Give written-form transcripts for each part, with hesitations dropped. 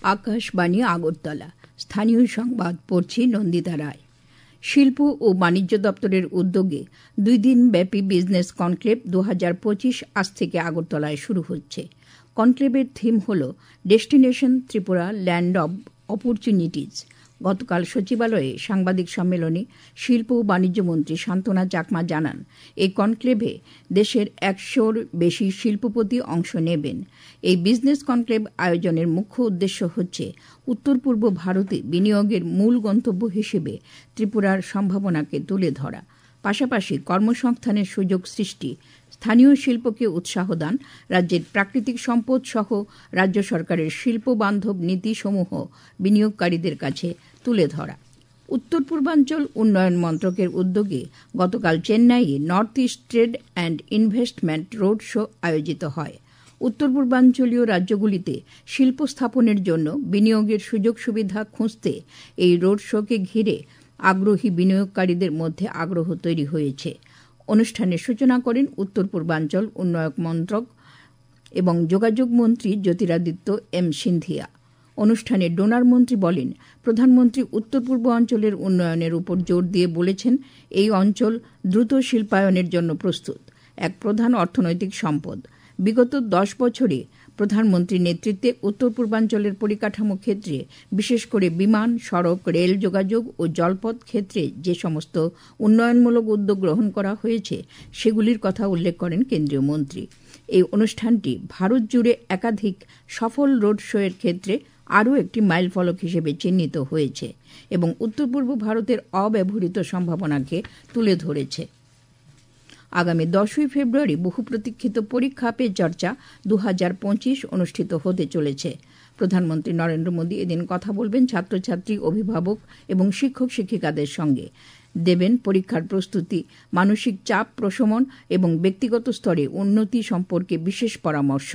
আকাশবাণী আগরতলা। স্থানীয় সংবাদ পড়ছি নন্দিতা রায়। শিল্প ও বাণিজ্য দপ্তরের উদ্যোগে 2 দিনব্যাপী বিজনেস কনক্লেভ 2025 আজ থেকে আগরতলায় শুরু হচ্ছে। কনক্লেভের থিম হল destination Tripura land of opportunities. গতকাল সচিবালয়ে সাংবাদিক সম্মেলনে শিল্প ও বাণিজ্য মন্ত্রী শান্তনা চাকমা জানান, এই কনক্লেভে দেশের 100-র বেশি শিল্পপতি অংশ নেবেন। এই বিজনেস কনক্লেভ আয়োজনের মুখ্য উদ্দেশ্য হচ্ছে উত্তর পূর্ব ভারতে বিনিয়োগের মূল গন্তব্য হিসেবে ত্রিপুরার সম্ভাবনাকে তুলে ধরা, পাশাপাশি কর্মসংস্থানের সুযোগ সৃষ্টি, স্থানীয় শিল্পকে উৎসাহ দান, রাজ্যের প্রাকৃতিক সম্পদ সহ রাজ্য সরকারের শিল্প বান্ধব নীতিসমূহ বিনিয়োগকারীদের কাছে তুলে ধরা। উত্তর পূর্বাঞ্চল উন্নয়ন মন্ত্রকের উদ্যোগে গতকাল চেন্নাইয়ে north east trade and investment road show আয়োজিত হয়। উত্তর পূর্বাঞ্চলীয় রাজ্যগুলিতে শিল্প স্থাপনের জন্য বিনিয়োগের সুযোগ সুবিধা খুঁজতে এই রোড শোকে ঘিরে আগ্রহী বিনিয়োগকারীদের মধ্যে আগ্রহ তৈরি হয়েছে। অনুষ্ঠানের সূচনা করেন উত্তর পূর্বাঞ্চল উন্নয়ন মন্ত্রক এবং যোগাযোগ মন্ত্রী জ্যোতিরাদিত্য এম সিন্ধিয়া। অনুষ্ঠানে ডোনার মন্ত্রী বলেন, প্রধানমন্ত্রী উত্তর পূর্ব অঞ্চলের উন্নয়নের উপর জোর দিয়ে বলেছেন, এই অঞ্চল দ্রুত শিল্পায়নের জন্য প্রস্তুত, এক প্রধান অর্থনৈতিক সম্পদ। বিগত 10 বছরে প্রধানমন্ত্রীর নেতৃত্বে উত্তর পূর্বাঞ্চলের পরিকাঠামো ক্ষেত্রে, বিশেষ করে বিমান, সড়ক, রেল যোগাযোগ ও জলপথ ক্ষেত্রে যে সমস্ত উন্নয়নমূলক উদ্যোগ গ্রহণ করা হয়েছে সেগুলির কথা উল্লেখ করেন কেন্দ্রীয় মন্ত্রী। এই অনুষ্ঠানটি ভারত জুড়ে একাধিক সফল রোড শোয়ের ক্ষেত্রে আরও একটি মাইলফলক হিসেবে চিহ্নিত হয়েছে এবং উত্তর পূর্ব ভারতের অব্যবহৃত সম্ভাবনাকে তুলে ধরেছে। আগামী 10ই ফেব্রুয়ারি বহু প্রতীক্ষিত পরীক্ষা পে চর্চা 2025 অনুষ্ঠিত হতে চলেছে। প্রধানমন্ত্রী নরেন্দ্র মোদী এদিন কথা বলবেন ছাত্রছাত্রী, অভিভাবক এবং শিক্ষক শিক্ষিকাদের সঙ্গে, দেবেন পরীক্ষার প্রস্তুতি, মানসিক চাপ প্রশমন এবং ব্যক্তিগত স্তরে উন্নতি সম্পর্কে বিশেষ পরামর্শ।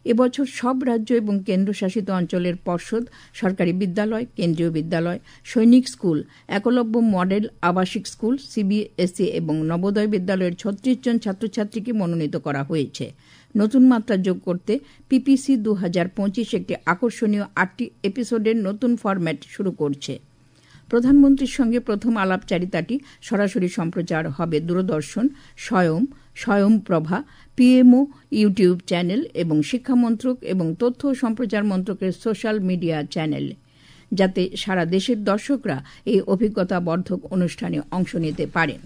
এবছর সব রাজ্য এবং কেন্দ্রশাসিত অঞ্চলের পর্ষদ, সরকারি বিদ্যালয়, কেন্দ্রীয় বিদ্যালয়, সৈনিক স্কুল, একলব্য মডেল আবাসিক স্কুল, সিবিএসই এবং নবোদয় বিদ্যালয়ের 36 জন ছাত্রছাত্রীকে মনোনীত করা হয়েছে। নতুন মাত্রা যোগ করতে পিপিসি 2025 একটি আকর্ষণীয় 8টি এপিসোডের নতুন ফরম্যাট শুরু করছে। প্রধানমন্ত্রীর সঙ্গে প্রথম আলাপচারিতাটি সরাসরি সম্প্রচার হবে দূরদর্শন, স্বয়ংপ্রভা, পিএমও ইউটিউব চ্যানেল এবং শিক্ষা মন্ত্রক এবং তথ্য ও সম্প্রচার মন্ত্রকের সোশ্যাল মিডিয়া চ্যানেল, যাতে সারা দেশের দর্শকরা এই অভিজ্ঞতাবর্ধক অনুষ্ঠানে অংশ নিতে পারেন।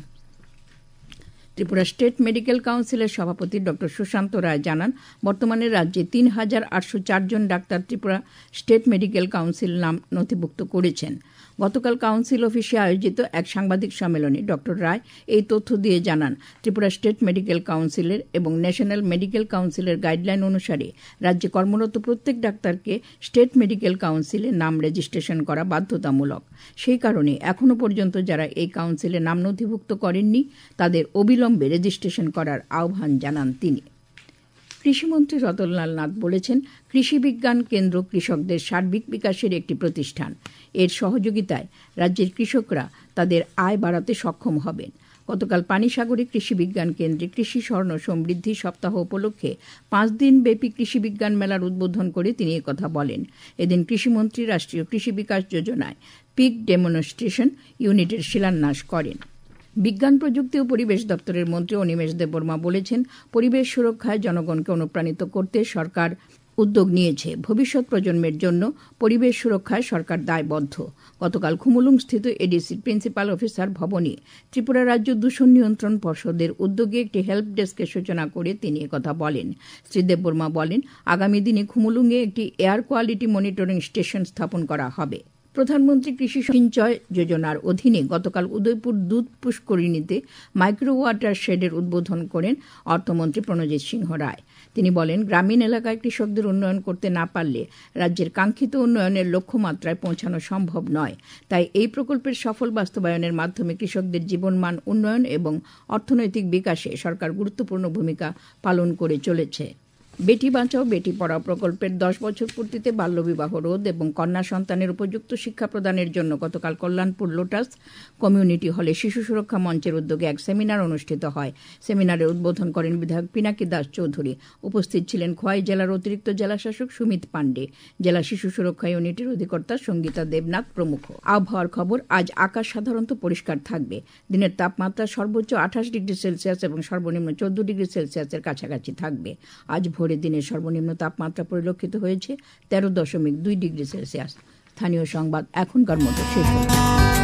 ত্রিপুরা স্টেট মেডিকেল কাউন্সিলের সভাপতি ড সুশান্ত রায় জানান, বর্তমানে রাজ্যে 3804 জন doctor Tripura state medical council নাম নথিভুক্ত করেছেন। গতকাল কাউন্সিল অফিসে আয়োজিত এক সাংবাদিক সম্মেলনে ড রায় এই তথ্য দিয়ে জানান, ত্রিপুরা স্টেট মেডিকেল কাউন্সিলের এবং ন্যাশনাল মেডিকেল কাউন্সিলের গাইডলাইন অনুসারে রাজ্যে কর্মরত প্রত্যেক ডাক্তারকে স্টেট মেডিকেল কাউন্সিলে নাম রেজিস্ট্রেশন করা বাধ্যতামূলক। সেই কারণে এখনও পর্যন্ত যারা এই কাউন্সিলে নাম নথিভুক্ত করেননি তাদের অবিলম্বে রেজিস্ট্রেশন করার আহ্বান জানান তিনি। কৃষিমন্ত্রী রতনলাল নাথ বলেছেন, কৃষি বিজ্ঞান কেন্দ্র কৃষকদের সার্বিক বিকাশের একটি প্রতিষ্ঠান। এর সহযোগিতায় রাজ্যের কৃষকরা তাদের আয় বাড়াতে সক্ষম হবেন। গতকাল পানিসাগরে কৃষি বিজ্ঞান কেন্দ্রে কৃষি স্বর্ণ সমৃদ্ধি সপ্তাহ উপলক্ষে 5 দিনব্যাপী কৃষি বিজ্ঞান মেলার উদ্বোধন করে তিনি একথা বলেন। এদিন কৃষিমন্ত্রী রাষ্ট্রীয় কৃষি বিকাশ যোজনায় পিক ডেমনস্ট্রেশন ইউনিটের শিলান্যাস করেন। বিজ্ঞান প্রযুক্তি ও পরিবেশ দপ্তরের মন্ত্রী অনিমেষ দেববর্মা বলেছেন, পরিবেশ সুরক্ষায় জনগণকে অনুপ্রাণিত করতে সরকার উদ্যোগ নিয়েছে। ভবিষ্যৎ প্রজন্মের জন্য পরিবেশ সুরক্ষায় সরকার দায়বদ্ধ। গতকাল খুমুলুংস্থিত এডিসির প্রিন্সিপাল অফিসার ভবনে ত্রিপুরা রাজ্য দূষণ নিয়ন্ত্রণ পর্ষদের উদ্যোগে একটি হেল্প ডেস্কের সূচনা করে তিনি একথা বলেন। শ্রী দেববর্মা বলেন, আগামী দিনে খুমুলুঙে একটি এয়ার কোয়ালিটি মনিটরিং স্টেশন স্থাপন করা হবে। প্রধানমন্ত্রী কৃষি সিঞ্চয় যোজনার অধীনে গতকাল উদয়পুর দুধ পুষ্করিণীতে মাইক্রো ওয়াটার শেডের উদ্বোধন করেন অর্থমন্ত্রী প্রণজিৎ সিংহ রায়। তিনি বলেন, গ্রামীণ এলাকায় কৃষকদের উন্নয়ন করতে না পারলে রাজ্যের কাঙ্ক্ষিত উন্নয়নের লক্ষ্যমাত্রায় পৌঁছানো সম্ভব নয়। তাই এই প্রকল্পের সফল বাস্তবায়নের মাধ্যমে কৃষকদের জীবনমান উন্নয়ন এবং অর্থনৈতিক বিকাশে সরকার গুরুত্বপূর্ণ ভূমিকা পালন করে চলেছে। বেটি বাঁচাও বেটি পড়াও প্রকল্পের 10 বছর পূর্তিতে বাল্যবিবাহ রোধ এবং কন্যা সন্তানের উপযুক্ত শিক্ষা প্রদানের জন্য গতকাল কল্যাণপুর লোটাস কমিউনিটি হলে শিশু সুরক্ষা মঞ্চের উদ্যোগে এক সেমিনার অনুষ্ঠিত হয়। সেমিনারের উদ্বোধন করেন বিধায়ক পিনাকি দাস চৌধুরী। উপস্থিত ছিলেন খোয়াই জেলার অতিরিক্ত জেলাশাসক সুমিত পাণ্ডে, জেলা শিশু সুরক্ষা ইউনিটের অধিকর্তা সঙ্গীতা দেবনাথ প্রমুখ। আবহাওয়ার খবর। আজ আকাশ সাধারণত পরিষ্কার থাকবে। দিনের তাপমাত্রা সর্বোচ্চ 28 ডিগ্রি সেলসিয়াস এবং সর্বনিম্ন 14 ডিগ্রি সেলসিয়াসের কাছাকাছি থাকবে। আজ ভোরে দিনের সর্বনিম্ন তাপমাত্রা পরিলক্ষিত হয়েছে 13.2 ডিগ্রি সেলসিয়াস। স্থানীয় সংবাদ এখনকার মতো শেষ হলো।